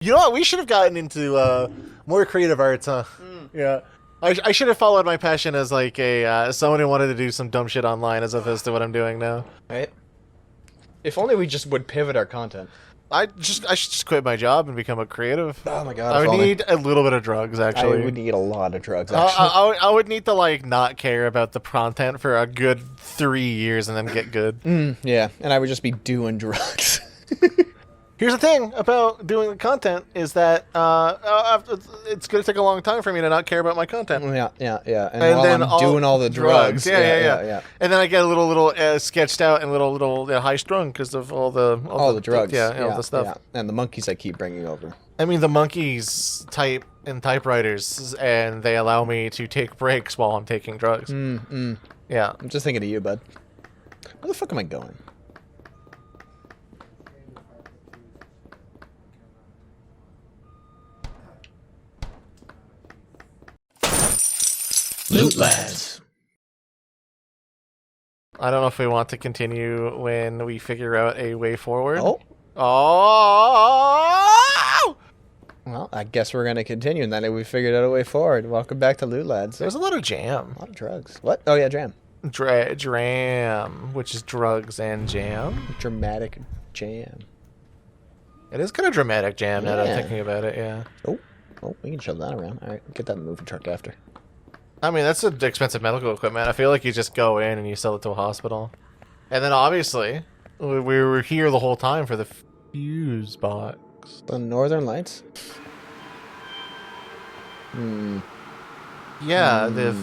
You know what? We should have gotten into more creative arts, huh? Yeah. I should have followed my passion as like a someone who wanted to do some dumb shit online as opposed to what I'm doing now. Right? If only we just would pivot our content. I should just quit my job and become a creative. Oh my god, I if would only. need a little bit of drugs, actually. I would need a lot of drugs, actually. I would need to like not care about the content for a good 3 years and then get good. Yeah, and I would just be doing drugs. Here's the thing about doing the content is that it's going to take a long time for me to not care about my content. Yeah. And while then I'm doing all the drugs. Yeah. And then I get a little sketched out and little high strung because of all the drugs. all the stuff. Yeah. And the monkeys I keep bringing over. I mean, the monkeys type in typewriters, and they allow me to take breaks while I'm taking drugs. Yeah. I'm just thinking of you, bud. Where the fuck am I going? Lootlads. I don't know if we want to continue when we figure out a way forward. Oh. Oh! Well, I guess we're going to continue, and then we figured out a way forward. Welcome back to Lootlads. There's a lot of jam. A lot of drugs. What? Oh, yeah, jam. Dram, which is drugs and jam. Dramatic jam. It is kind of dramatic jam now that I'm Yeah. thinking about it, yeah. Oh, we can shove that around. All right, get that in the moving truck after. I mean, that's expensive medical equipment. I feel like you just go in and you sell it to a hospital. And then obviously, we were here the whole time for the fuse box. The Northern Lights? Yeah, the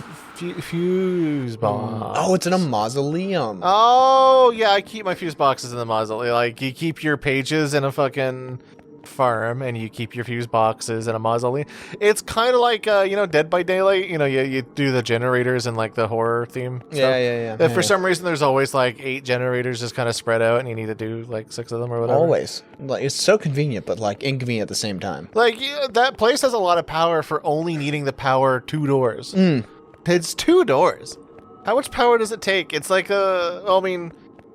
fuse box. Oh, it's in a mausoleum. Oh, yeah, I keep my fuse boxes in the mausoleum. Like, you keep your pages in a fucking farm, and you keep your fuse boxes in a mausoleum. It's kind of like, Dead by Daylight. You know, you do the generators and, like, the horror theme stuff. Yeah. For some reason, there's always, like, 8 generators just kind of spread out, and you need to do, like, 6 of them or whatever. Always. Like, it's so convenient, but, like, inconvenient at the same time. Like, that place has a lot of power for only needing the power 2 doors. It's 2 doors. How much power does it take? It's like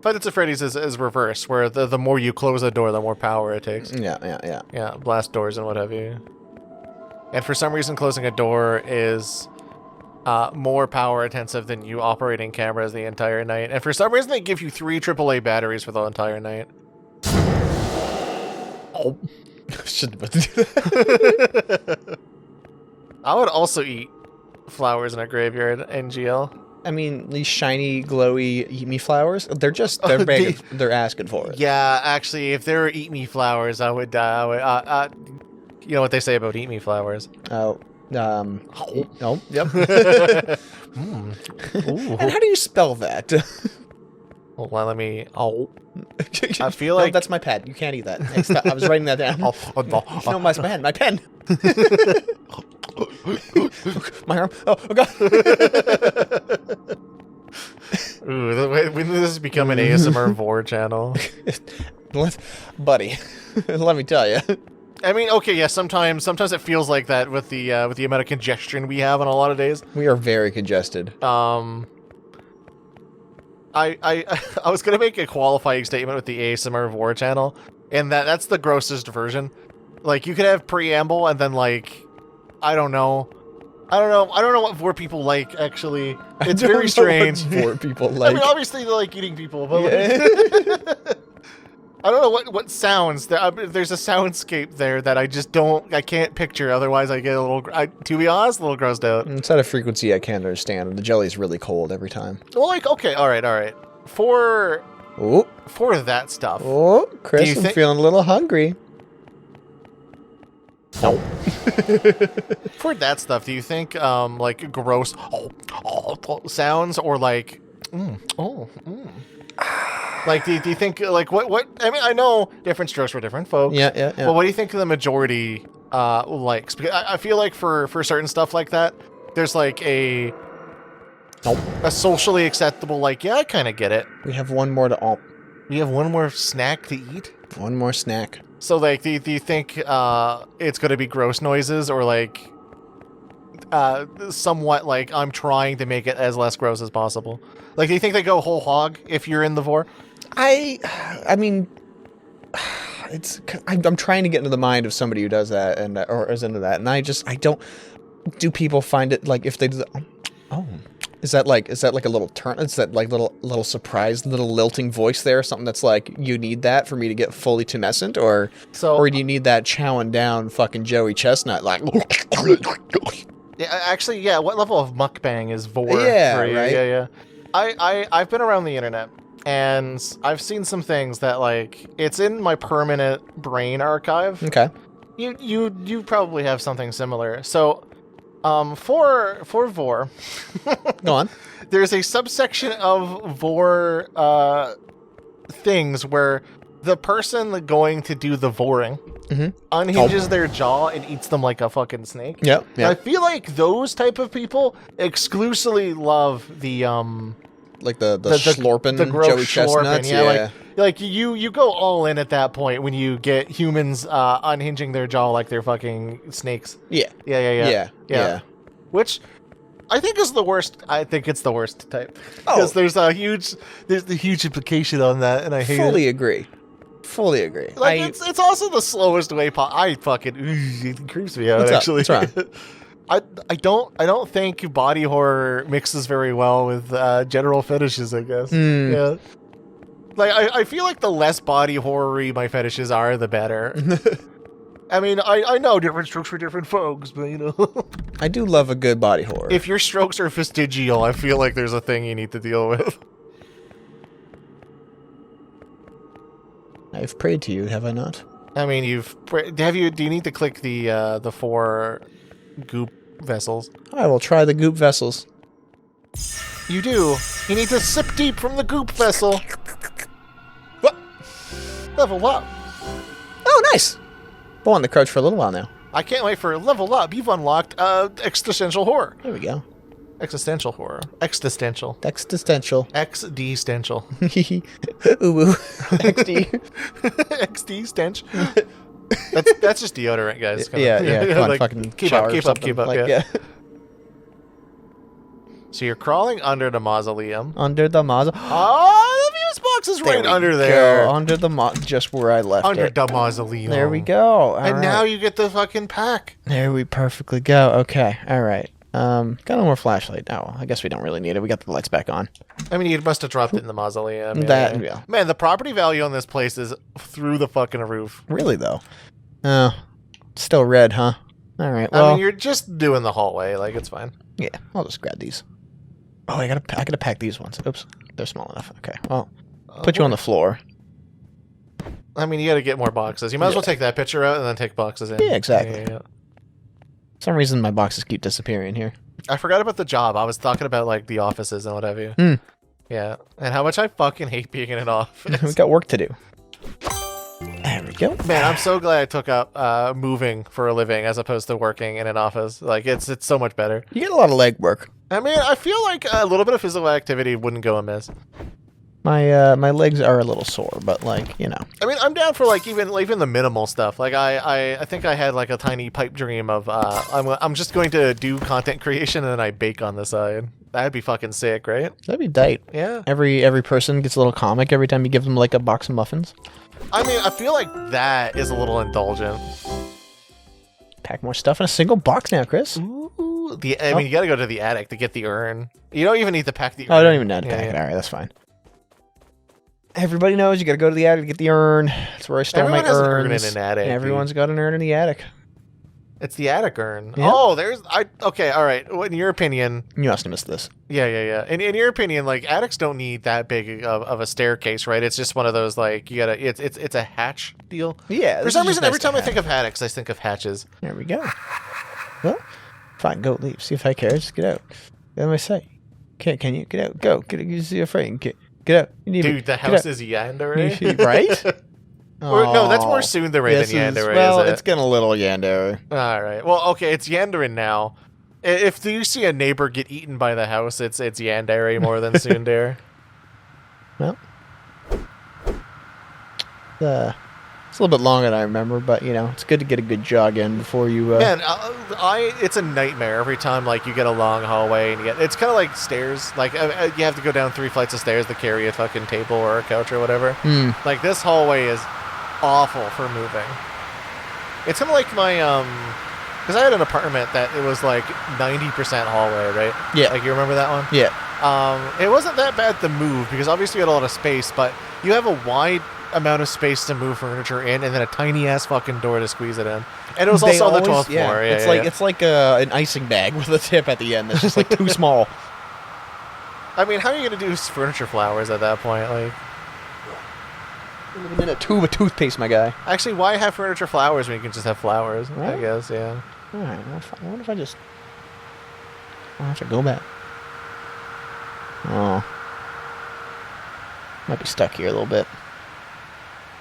Five Nights at Freddy's is reverse, where the more you close a door, the more power it takes. Yeah. Yeah, blast doors and what have you. And for some reason, closing a door is more power intensive than you operating cameras the entire night. And for some reason, they give you 3 AAA batteries for the entire night. Oh. Shouldn't have to do that. I would also eat flowers in a graveyard, NGL. I mean, these shiny, glowy eat me flowers, they're they're asking for it. Yeah, actually, if there were eat me flowers, I would you know what they say about eat me flowers. Oh, yep. Ooh. And how do you spell that? Hold on, let me. I feel like that's my pen. You can't eat that. Hey, stop. I was writing that down. No, my pen. My pen. My arm. Oh god. Ooh, when did this become an ASMR vor channel? Buddy, let me tell you. I mean, okay, yeah. Sometimes it feels like that with the amount of congestion we have on a lot of days. We are very congested. I was gonna make a qualifying statement with the ASMR vor channel, and that's the grossest version. Like, you could have preamble and then, like, I don't know what vor people like, actually. It's very strange. Vor people like. I mean, obviously they like eating people, but yeah. I don't know what sounds. There's a soundscape there that I can't picture. Otherwise, I get to be honest, a little grossed out. It's at a frequency I can't understand. The jelly's really cold every time. Well, like, okay, all right. For that stuff. Oh, Chris, I'm feeling a little hungry. No. For that stuff, do you think like gross sounds or like like do you think like what I mean, I know different strokes for different folks. Yeah. But what do you think the majority likes? Because I feel like for certain stuff like that, there's like a socially acceptable, like, yeah, I kind of get it. We have one more to We have one more snack to eat. One more snack. So, like, do you think it's going to be gross noises or, like, somewhat, like, I'm trying to make it as less gross as possible? Like, do you think they go whole hog if you're in the vor? I mean, I'm trying to get into the mind of somebody who does that and or is into that, and I don't. Do people find it like if they do the, oh, is that like a little turn? Is that like little surprise, little lilting voice there? Something that's like you need that for me to get fully tumescent, or do you need that chowing down fucking Joey Chestnut like? Yeah, actually, yeah. What level of mukbang is vor? Yeah, for you? right. Yeah. I've been around the internet, and I've seen some things that like it's in my permanent brain archive. Okay. You probably have something similar. So, for vor, Go on. there's a subsection of vor things where the person going to do the voring unhinges their jaw and eats them like a fucking snake. Yep. I feel like those type of people exclusively love the Like the slorping the gross Joey slorping, Chestnuts. yeah. Like you go all in at that point when you get humans unhinging their jaw like they're fucking snakes. Yeah. Which I think is the worst. I think it's the worst type because there's the huge implication on that, and I hate it. Fully agree. Like it's also the slowest way. I fucking it creeps me out. Actually, What's wrong? I don't think body horror mixes very well with general fetishes, I guess. Yeah. Like I feel like the less body horror-y my fetishes are, the better. I mean, I know different strokes for different folks, but you know. I do love a good body horror. If your strokes are vestigial, I feel like there's a thing you need to deal with. I've prayed to you, have I not? I mean, do you need to click the 4 goop vessels? I will try the goop vessels. You do. You need to sip deep from the goop vessel. What? Level up. Oh, nice. Been on the crouch for a little while now. I can't wait for level up. You've unlocked existential horror. There we go. Existential horror. Existential. Existential. XD-stential. Ooh, XD. XD stench. That's just deodorant, guys. Yeah. Come on, like, fucking keep shower up. like, Yeah. So you're crawling under the mausoleum. Under the mausoleum. Oh, the fuse box is right under there. Under the just where I left under it. the mausoleum. There we go. All and right. now you get the fucking pack. There we perfectly go. Okay. All right. Got no more flashlight now. I guess we don't really need it. We got the lights back on. I mean, you must have dropped it in the mausoleum. Yeah. Man, the property value on this place is through the fucking roof. Really though. Oh, still red, huh? All right. Well, I mean, you're just doing the hallway. Like, it's fine. Yeah, I'll just grab these. Oh, I gotta pack these ones. Oops, they're small enough. Okay. Well, put you on the floor. I mean, you got to get more boxes. You might as well take that picture out and then take boxes in. Yeah, exactly. Yeah. For some reason, my boxes keep disappearing here. I forgot about the job. I was talking about, like, the offices and what have you. Yeah. And how much I fucking hate being in an office. We got work to do. There we go. Man, I'm so glad I took up moving for a living as opposed to working in an office. Like, it's so much better. You get a lot of leg work. I mean, I feel like a little bit of physical activity wouldn't go amiss. My legs are a little sore, but like, you know. I mean, I'm down for like even the minimal stuff. Like I think I had like a tiny pipe dream of I'm just going to do content creation and then I bake on the side. That'd be fucking sick, right? That'd be tight. Yeah. Every person gets a little comic every time you give them like a box of muffins. I mean, I feel like that is a little indulgent. Pack more stuff in a single box now, Chris. Ooh, I mean, you gotta go to the attic to get the urn. You don't even need to pack the urn. Oh, I don't even need to pack it. All right, that's fine. Everybody knows you got to go to the attic to get the urn. That's where I store my urns. Everyone has an urn in an attic. Everyone's got an urn in the attic. It's the attic urn. Yep. Oh, okay, all right. In your opinion, you must have missed this. Yeah. In your opinion, like attics don't need that big of a staircase, right? It's just one of those like you gotta. It's a hatch deal. Yeah. For some reason, every time I think of attics, I think of hatches. There we go. Well, fine. Go leave. See if I care. Just get out. What am I say? Can you get out? Go. Get. You see your friend. Get out. Dude, the house is yandere. Right? Or, no, that's more tsundere than yandere. Well, is it? it's getting a little yandere. All right. Well, okay, it's yanderin now. If you see a neighbor get eaten by the house, it's yandere more than tsundere. Well, it's a little bit longer than I remember, but you know, it's good to get a good jog in before you. Man, it's a nightmare every time. Like you get a long hallway and it's kind of like stairs. Like you have to go down 3 flights of stairs to carry a fucking table or a couch or whatever. Like this hallway is awful for moving. It's kind of like my because I had an apartment that it was like 90% hallway, right? Yeah. Like you remember that one? Yeah. It wasn't that bad to move because obviously you had a lot of space, but you have a wide amount of space to move furniture in, and then a tiny ass fucking door to squeeze it in. And it was also on the 12th floor. Yeah, it's like an icing bag with a tip at the end. That's just like too small. I mean, how are you gonna do furniture flowers at that point? Like, in a tube of toothpaste, my guy. actually, why have furniture flowers when you can just have flowers? Right? I guess, yeah. All right. I wonder if I just. I'll have to go back. Oh. Might be stuck here a little bit.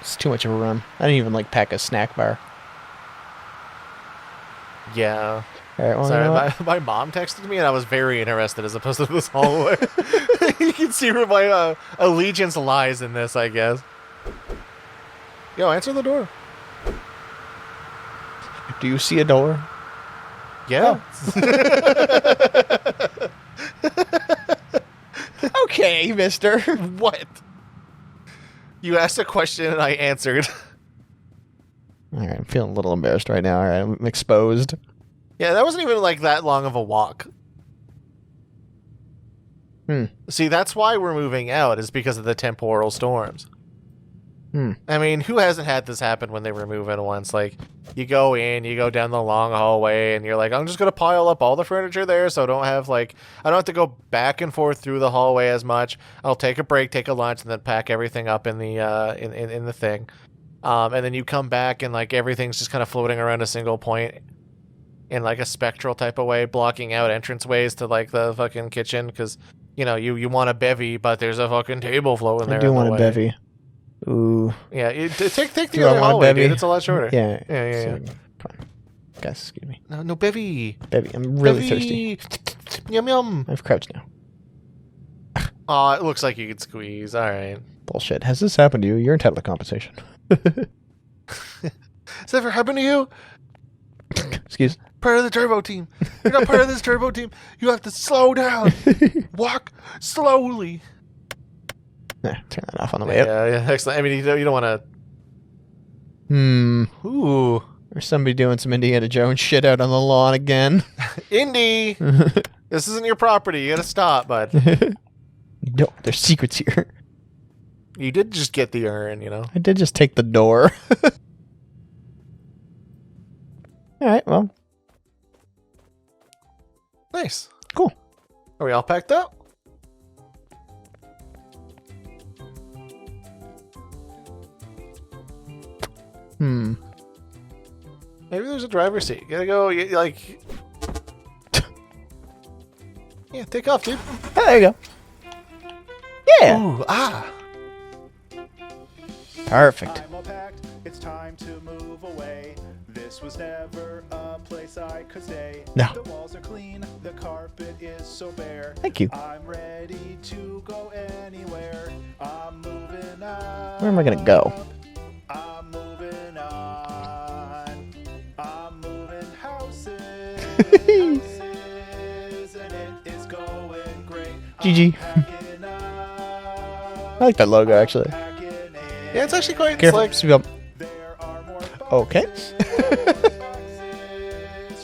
It's too much of a run. I didn't even like pack a snack bar. Yeah. All right, well, Sorry, you know what? my mom texted me and I was very interested as opposed to this hallway. You can see where my allegiance lies in this, I guess. Yo, answer the door. Do you see a door? Yeah. Okay, mister. What? You asked a question and I answered. All right, I'm feeling a little embarrassed right now. All right, I'm exposed. Yeah, that wasn't even like that long of a walk. See, that's why we're moving out, is because of the temporal storms. I mean, who hasn't had this happen when they were moving once? Like, you go in, you go down the long hallway, and you're like, I'm just going to pile up all the furniture there so I don't have to go back and forth through the hallway as much. I'll take a break, take a lunch, and then pack everything up in the in the thing. And then you come back, and, like, everything's just kind of floating around a single point in, like, a spectral type of way, blocking out entranceways to, like, the fucking kitchen, because, you know, you want a bevy, but there's a fucking table floating there. I do want a bevy. Ooh. Yeah, take the other hallway, dude. It's a lot shorter. Yeah. Yeah. Fine. Guys, excuse me. No, bevy. Bevy, I'm really thirsty. Yum, yum. I've crouched now. Aw, it looks like you could squeeze. All right. Bullshit. Has this happened to you? You're entitled to compensation. Has that ever happened to you? Excuse? Part of the turbo team. You're not part of this turbo team. You have to slow down. Walk slowly. Nah, turn that off on the way up. Yeah, excellent. I mean, you don't want to... Ooh. There's somebody doing some Indiana Jones shit out on the lawn again. Indy! This isn't your property. You gotta stop, bud. No, there's secrets here. You did just get the urn, you know? I did just take the door. Alright, well. Nice. Cool. Are we all packed up? Maybe there's a driver's seat. You gotta go, like... Yeah, take off, dude. Oh, there you go. Yeah. Ooh, ah. Perfect. I'm all packed, it's time to move away. This was never a place I could stay. No. The walls are clean, the carpet is so bare. Thank you. I'm ready to go anywhere. I'm moving on. Where am I gonna go? I'm moving on. I'm moving houses. Houses, and it is going great. GG. I like that logo, actually. Yeah, it's actually quite Careful. like... Speed up. There are more Okay. boxes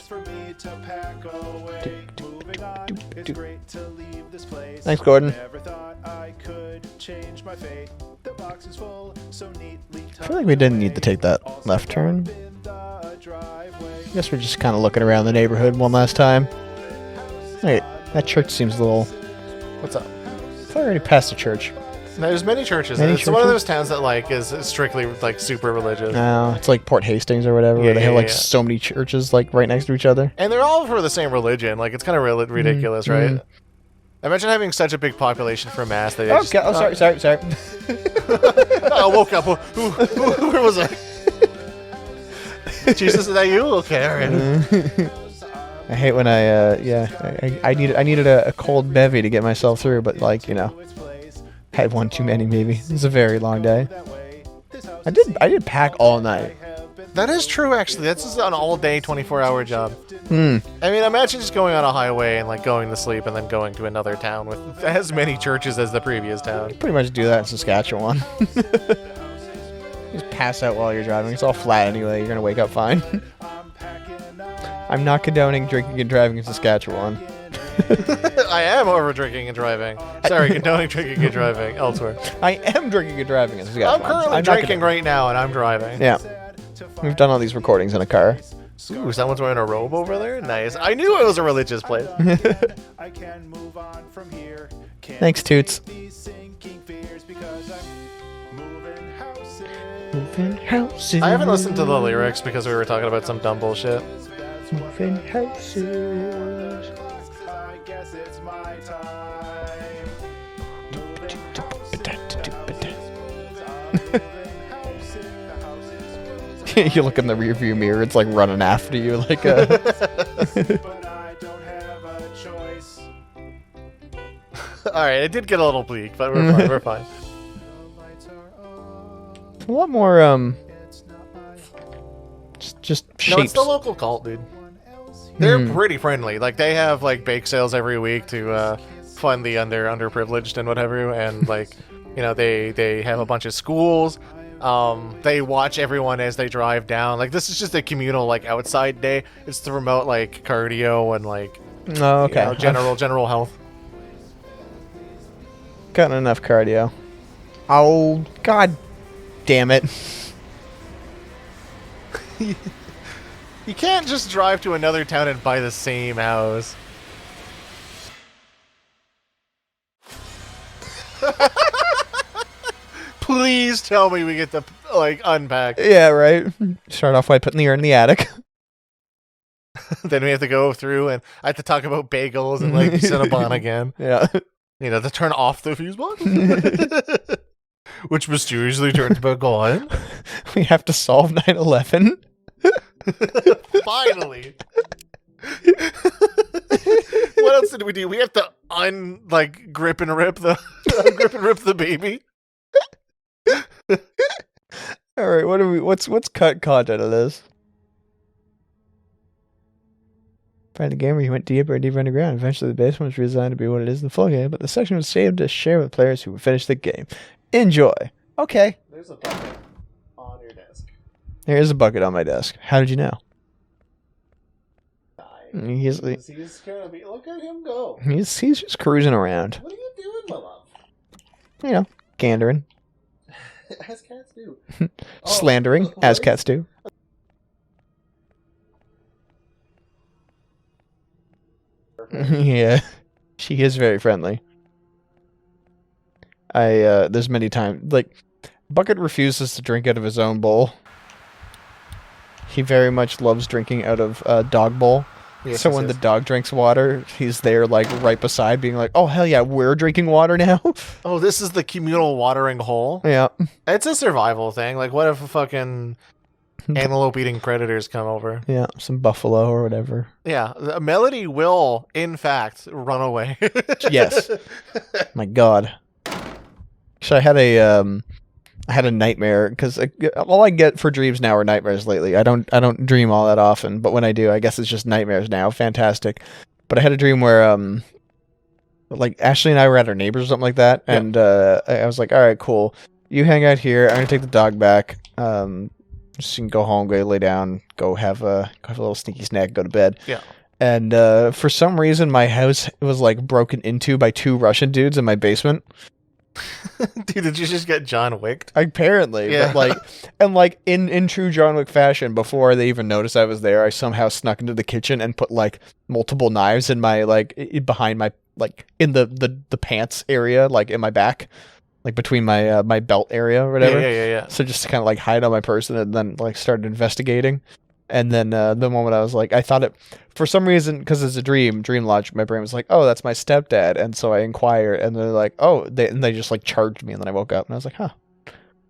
for me to pack away. Moving on, it's great to leave this place. Thanks, Gordon. Never thought I could change my fate. The box is full, so neatly I feel like we didn't need to take that left turn. I guess we're just kind of looking around the neighborhood one last time. Wait, that church seems a little... What's up? I thought I already passed the church. There's many churches. Many It's one of churches? those towns that like is strictly like super religious. No, it's like Port Hastings or whatever, where they have like so many churches like right next to each other. And they're all for the same religion. Like, it's kind of ridiculous, right? Imagine having such a big population for mass. That they just, sorry. I woke up. Where was I? Jesus, is that you? Okay, all right. I hate when I needed a cold bevy to get myself through, but like, you know, had one too many maybe. It was a very long day. I did pack all night. That is true, actually. That's just an all-day, 24-hour job. I mean, imagine just going on a highway and like going to sleep and then going to another town with as many churches as the previous town. Pretty much do that in Saskatchewan. Just pass out while you're driving. It's all flat anyway. You're gonna wake up fine. I'm not condoning drinking and driving in Saskatchewan. I am over drinking and driving. Sorry, condoning drinking and driving elsewhere. I am drinking and driving in Saskatchewan. I'm currently drinking right now, and I'm driving. Yeah. We've done all these recordings in a car. Ooh, someone's wearing a robe over there? Nice. I knew it was a religious place. Thanks, Toots. Moving houses. I haven't listened to the lyrics because we were talking about some dumb bullshit. Moving houses. I guess it's my time. You look in the rearview mirror, it's like running after you like a... But I don't have a choice. Alright, it did get a little bleak, but we're fine, we're fine. a lot more, just shapes. No, it's the local cult, dude. They're pretty friendly. Like, they have, like, bake sales every week to fund the underprivileged and whatever, and, like, you know, they have a bunch of schools. They watch everyone as they drive down. Like, this is just a communal, like, outside day. It's to promote, like, cardio and, like, Oh, okay. you know, general health. Gotten enough cardio. Oh, god damn it. You can't just drive to another town and buy the same house. Please tell me we get to, like, unpack. Yeah, right. Start off by putting the urn in the attic. Then we have to go through and I have to talk about bagels and, like, Cinnabon again. Yeah. You know, to turn off the fuse box. Which mysteriously turns back on. We have to solve 9/11. Finally. What else did we do? We have to grip and rip the baby. All right, what's cut content of this? Find the game where he went deeper and deeper underground. Eventually, the basement was redesigned to be what it is in the full game, but the section was saved to share with players who would finish the game. Enjoy. Okay. There's a bucket on your desk. There is a bucket on my desk. How did you know? He's gonna be. Look at him go. He's just cruising around. What are you doing, my love? You know, gandering. As cats do. Slandering, as cats do. Yeah, she is very friendly. There's many times, like, Bucket refuses to drink out of his own bowl. He very much loves drinking out of a dog bowl. Yes, So when the dog drinks water, he's there, like, right beside, being like, oh, hell yeah, we're drinking water now? Oh, this is the communal watering hole? Yeah. It's a survival thing. Like, what if a fucking antelope-eating predators come over? Yeah, some buffalo or whatever. Yeah, Melody will, in fact, run away. Yes. My god. So I had a nightmare, because all I get for dreams now are nightmares lately. I don't dream all that often, but when I do, I guess it's just nightmares now. Fantastic. But I had a dream where like Ashley and I were at our neighbors or something like that, and I was like, all right, cool. You hang out here. I'm gonna take the dog back. Just you can go home, go lay down, go have a little sneaky snack, go to bed. Yeah. And for some reason, my house was like broken into by 2 Russian dudes in my basement. Dude, did you just get John Wicked? Apparently, Yeah. but like in true John Wick fashion, before they even noticed I was there, I somehow snuck into the kitchen and put like multiple knives in my behind my in the pants area, like in my back, like between my my belt area or whatever. Yeah. So just to kind of like hide on my person, and then like started investigating. And then the moment I was like, I thought it, for some reason, because it's a dream logic, my brain was like, oh, that's my stepdad. And so I inquired, and they're like, oh, they just like charged me, and then I woke up, and I was like, huh,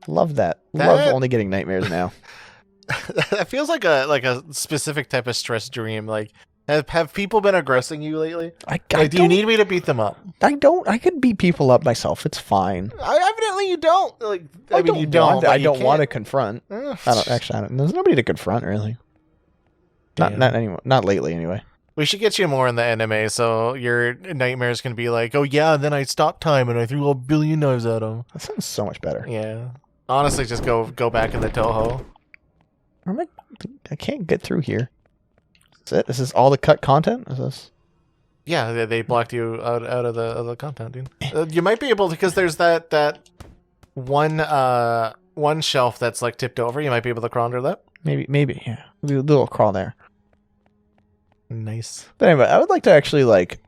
love that. Love only getting nightmares now. That feels like a specific type of stress dream. Like, have people been aggressing you lately? Do you need me to beat them up? I don't. I could beat people up myself. It's fine. Evidently, you don't. Like, I mean, you don't. don't. I don't want to confront. I don't. There's nobody to confront, really. Not anymore. Not lately, anyway. We should get you more in the anime, so your nightmares can be like, oh yeah, and then I stopped time and I threw a billion knives at him. That sounds so much better. Yeah. Honestly, just go back in the Toho. I can't get through here. Is it? Is this all the cut content? Is this? Yeah, they blocked you out of the content, dude. You might be able to, because there's that one shelf that's like tipped over. You might be able to crawl under that. Maybe, yeah. Maybe a little crawl there. Nice. But anyway, I would like to actually like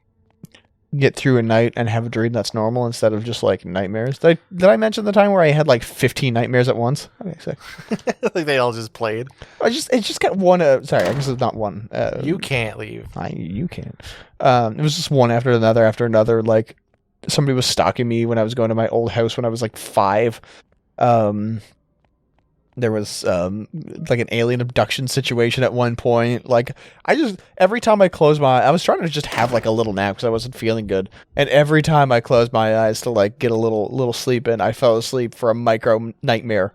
get through a night and have a dream that's normal instead of just like nightmares. Did I mention the time where I had like 15 nightmares at once? Okay, so Like they all just played. it just got one. Sorry, I guess it's not one. You can't leave. You can't. It was just one after another. Like somebody was stalking me when I was going to my old house when I was like 5. There was like an alien abduction situation at one point. Like every time I closed I was trying to just have like a little nap because I wasn't feeling good. And every time I closed my eyes to like get a little sleep in, I fell asleep for a micro nightmare,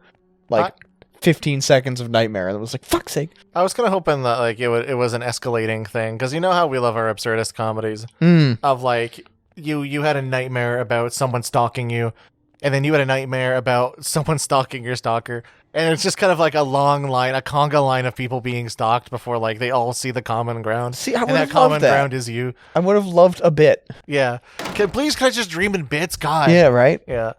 like 15 seconds of nightmare, and it was like fuck's sake. I was kind of hoping that like it was an escalating thing, because you know how we love our absurdist comedies of like you had a nightmare about someone stalking you, and then you had a nightmare about someone stalking your stalker. And it's just kind of like a long line, a conga line of people being stalked before like they all see the common ground. See, I would and have that common loved that. ground is you. I would have loved a bit. Yeah. Can I just dream in bits? God. Yeah, right? Yeah.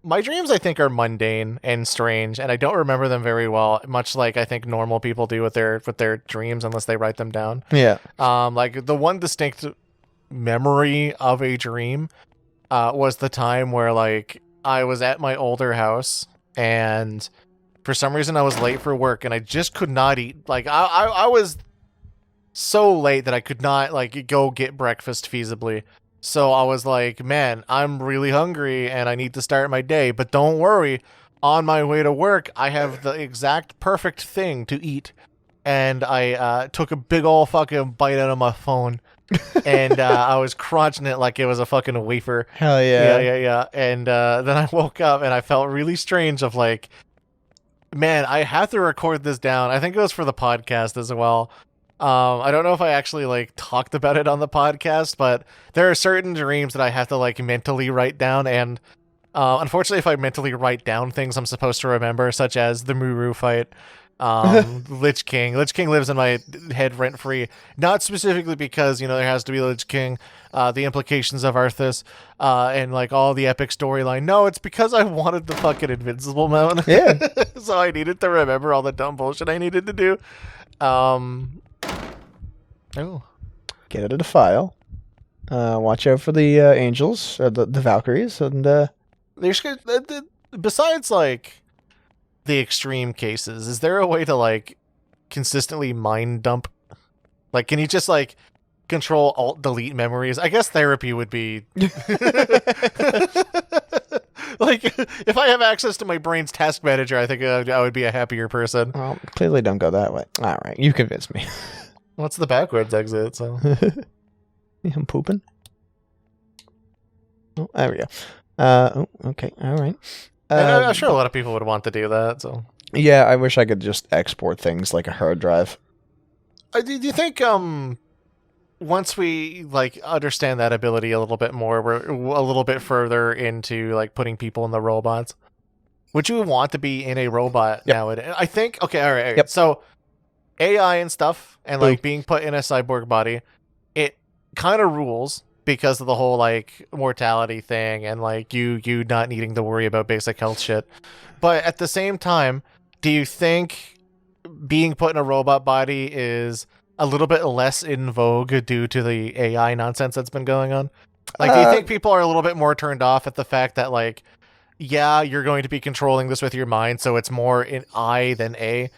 My dreams, I think, are mundane and strange, and I don't remember them very well, much like I think normal people do with their dreams unless they write them down. Yeah. Like the one distinct memory of a dream was the time where like I was at my older house, and for some reason I was late for work and I just could not eat. Like I was so late that I could not like go get breakfast feasibly. So I was like, man, I'm really hungry and I need to start my day. But don't worry, on my way to work, I have the exact perfect thing to eat. And I took a big ol' fucking bite out of my phone. And I was crunching it like it was a fucking wafer. Hell yeah. Yeah. And then I woke up and I felt really strange of like, man, I have to record this down. I think it was for the podcast as well. I don't know if I actually like talked about it on the podcast, but there are certain dreams that I have to like mentally write down. And unfortunately, if I mentally write down things I'm supposed to remember, such as the Muru fight, Lich King lives in my head rent free, not specifically because there has to be Lich King, the implications of Arthas, and like all the epic storyline. No, it's because I wanted the fucking invincible mount. Yeah. So I needed to remember all the dumb bullshit I needed to do. Get it in a file. Watch out for the angels, or the Valkyries, and there's besides like the extreme cases, is there a way to like consistently mind dump? Like, can you just like control alt delete memories? I guess therapy would be like if I have access to my brain's task manager, I think I would be a happier person. well, clearly don't go that way. All right, you convinced me. What's the backwards exit? So I'm pooping. Oh, there we go. Okay, all right. And I'm sure a lot of people would want to do that. So yeah, I wish I could just export things like a hard drive. do you think once we like understand that ability a little bit more, we're a little bit further into like putting people in the robots? Would you want to be in a robot nowadays? I think. Okay, all right. Yep. So AI and stuff, and like being put in a cyborg body, it kind of rules because of the whole like mortality thing and like you not needing to worry about basic health shit. But at the same time, do you think being put in a robot body is a little bit less in vogue due to the AI nonsense that's been going on? Like, do you think people are a little bit more turned off at the fact that like, yeah, you're going to be controlling this with your mind, so it's more in I than A,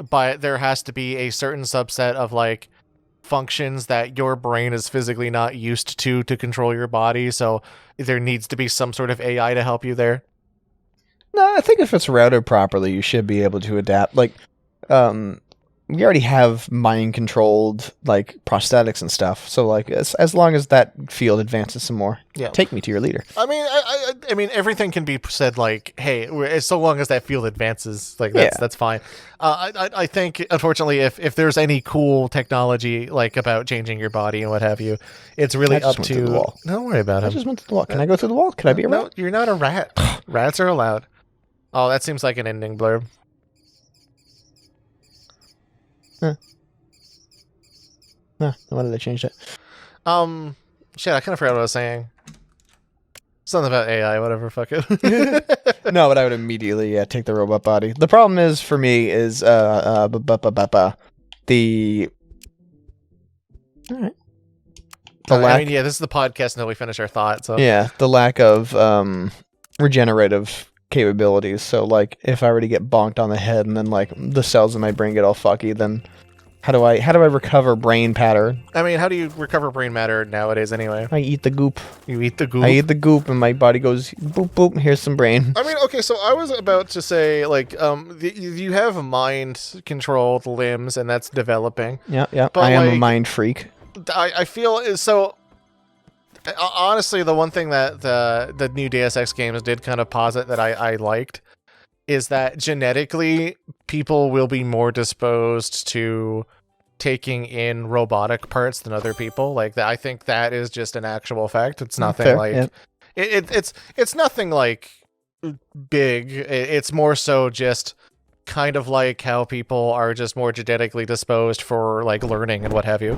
but there has to be a certain subset of like functions that your brain is physically not used to control your body, so there needs to be some sort of AI to help you there? No, I think if it's routed properly, you should be able to adapt. Like, we already have mind-controlled, like, prosthetics and stuff. So, like, as long as that field advances some more, take me to your leader. I mean, I mean, everything can be said, like, hey, so long as that field advances, like, that's fine. I think, unfortunately, if there's any cool technology, like, about changing your body and what have you, it's really up to... the wall. Don't worry about it. I just went to the wall. Can I go through the wall? Can I be a rat? No, you're not a rat. Rats are allowed. Oh, that seems like an ending blurb. Huh, why did I change that? Shit, I kind of forgot what I was saying. Something about AI, whatever, fuck it. No, but I would immediately take the robot body. The problem is, for me, is the... Alright. I mean, yeah, this is the podcast until we finish our thought, so... Yeah, the lack of regenerative capabilities. So, like, if I were to get bonked on the head and then, like, the cells in my brain get all fucky, then how do I recover brain pattern? I mean, how do you recover brain matter nowadays anyway? I eat the goop. You eat the goop? I eat the goop and my body goes, boop, boop, here's some brain. I mean, okay, so I was about to say, like, you have mind-controlled limbs, and that's developing. Yeah, yeah, But, I am a like, mind freak. I feel so. Honestly, the one thing that the new Deus Ex games did kind of posit that I liked is that genetically people will be more disposed to taking in robotic parts than other people. Like that, I think that is just an actual fact. It's nothing Fair, like yeah. it's nothing like big. It's more so just kind of like how people are just more genetically disposed for like learning and what have you.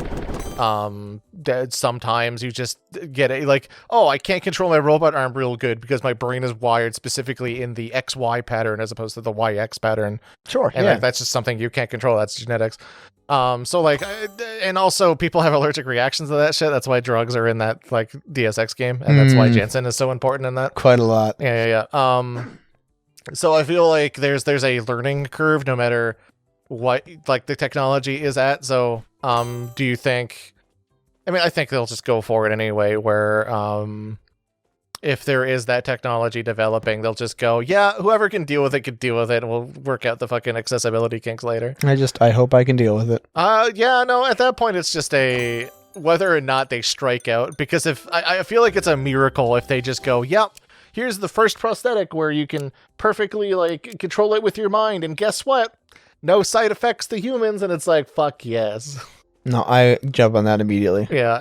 That sometimes you just get it like, oh, I can't control my robot arm real good because my brain is wired specifically in the XY pattern as opposed to the YX pattern. Sure, And yeah. like, that's just something you can't control. That's genetics. So like, and also people have allergic reactions to that shit. That's why drugs are in that like DSX game, and that's why Jensen is so important in that. Quite a lot. Yeah. So I feel like there's a learning curve no matter what like the technology is at. So do you think? I mean, I think they'll just go for it anyway. Where if there is that technology developing, they'll just go, yeah, whoever can deal with it can deal with it, and we'll work out the fucking accessibility kinks later. I hope I can deal with it. Yeah, no, at that point it's just a whether or not they strike out, because if I feel like it's a miracle if they just go, yep, here's the first prosthetic where you can perfectly like control it with your mind, and guess what? No side effects to humans, and it's like, fuck yes. No, I jump on that immediately. Yeah,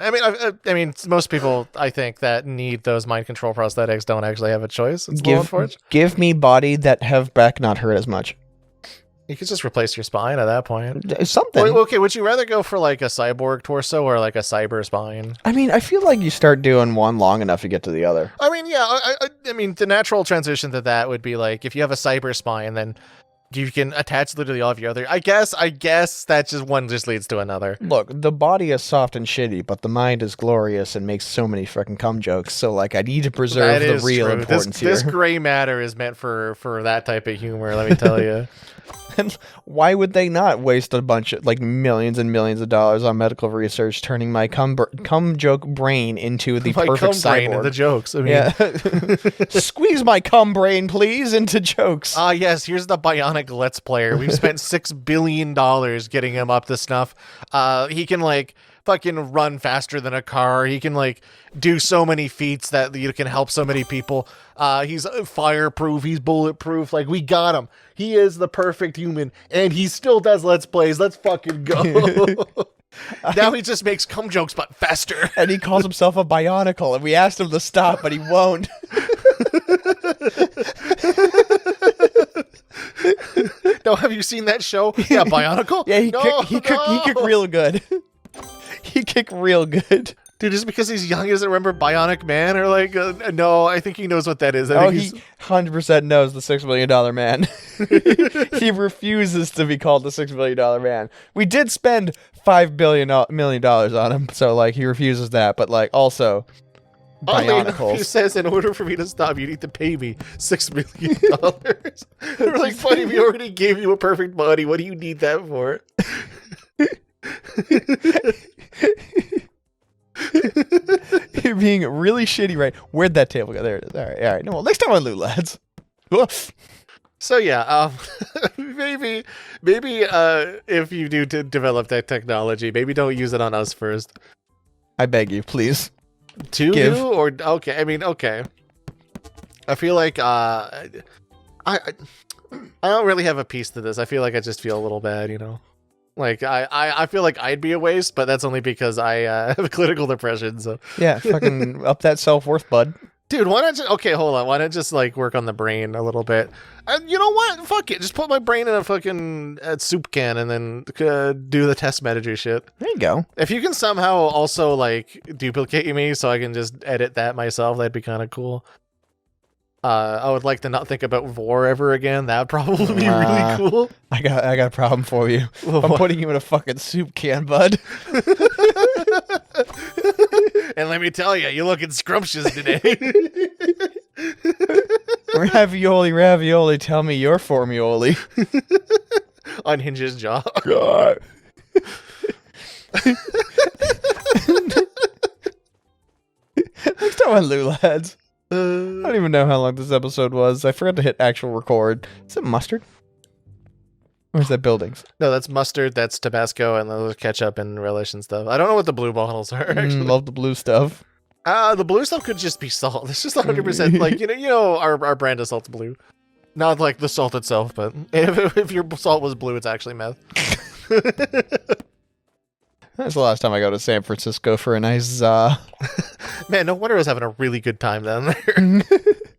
I mean, most people I think that need those mind control prosthetics don't actually have a choice. It's a little unfortunate. Give me body that have back not hurt as much. You could just replace your spine at that point. Something. Wait, okay, would you rather go for like a cyborg torso or like a cyber spine? I mean, I feel like you start doing one long enough to get to the other. I mean, yeah, I mean, the natural transition to that would be like if you have a cyber spine, then you can attach literally all of your other. I guess that just one just leads to another. Look, the body is soft and shitty, but the mind is glorious and makes so many fucking cum jokes. So, like, I need to preserve the real importance here. This gray matter is meant for that type of humor. Let me tell you. And why would they not waste a bunch of, like, millions and millions of dollars on medical research, turning my cum joke brain into the My perfect cum cyborg? brain and the jokes. I mean, Yeah. Squeeze my cum brain, please, into jokes. Yes, here's the bionic Let's Player. We've spent $6 billion getting him up to snuff. He can, like, fucking run faster than a car. He can, like, do so many feats that you can help so many people. He's fireproof. He's bulletproof. Like, we got him. He is the perfect human, and he still does Let's Plays. Let's fucking go. Now he just makes cum jokes, but faster. And he calls himself a bionicle, and we asked him to stop, but he won't. No, have you seen that show? Yeah, Bionicle? Yeah, he kicked real good. He kicked real good. Dude, just because he's young, he doesn't remember Bionic Man? Or like, no, I think he knows what that is. I think he 100% knows the $6 million man. He refuses to be called the $6 million man. We did spend $5 million on him, so like he refuses that. But like also, Bionicles. He says, in order for me to stop, you need to pay me $6 million. They're like, buddy, we already gave you a perfect body. What do you need that for? You're being really shitty, right? Where'd that table go? There it is. All right. No, well, next time on Loot Lads. So yeah, maybe if you do develop that technology, maybe don't use it on us first. I beg you, please. Give. Or okay, I mean, okay. I feel like I don't really have a piece to this. I feel like I just feel a little bad, you know. Like I feel like I'd be a waste, but that's only because I have clinical depression. So yeah, fucking up that self-worth, bud. Dude, why not just, okay, hold on. Why not just like work on the brain a little bit? And you know what? Fuck it. Just put my brain in a fucking soup can and then do the test manager shit. There you go. If you can somehow also like duplicate me so I can just edit that myself, that'd be kind of cool. I would like to not think about vor ever again. That'd probably be really cool. I got a problem for you. I'm putting you in a fucking soup can, bud. And let me tell you, you're looking scrumptious today. Ravioli, tell me your formioli. Unhinge his jaw. God. Next time on Loot Lads. I don't even know how long this episode was. I forgot to hit actual record. Is it mustard? Or is that buildings? No, that's mustard, that's Tabasco, and those are ketchup and relish and stuff. I don't know what the blue bottles are, actually. Love the blue stuff. The blue stuff could just be salt. It's just 100% like, you know, our brand of salt's blue. Not like the salt itself, but if your salt was blue, it's actually meth. That's the last time I go to San Francisco for a nice Man, no wonder I was having a really good time down there.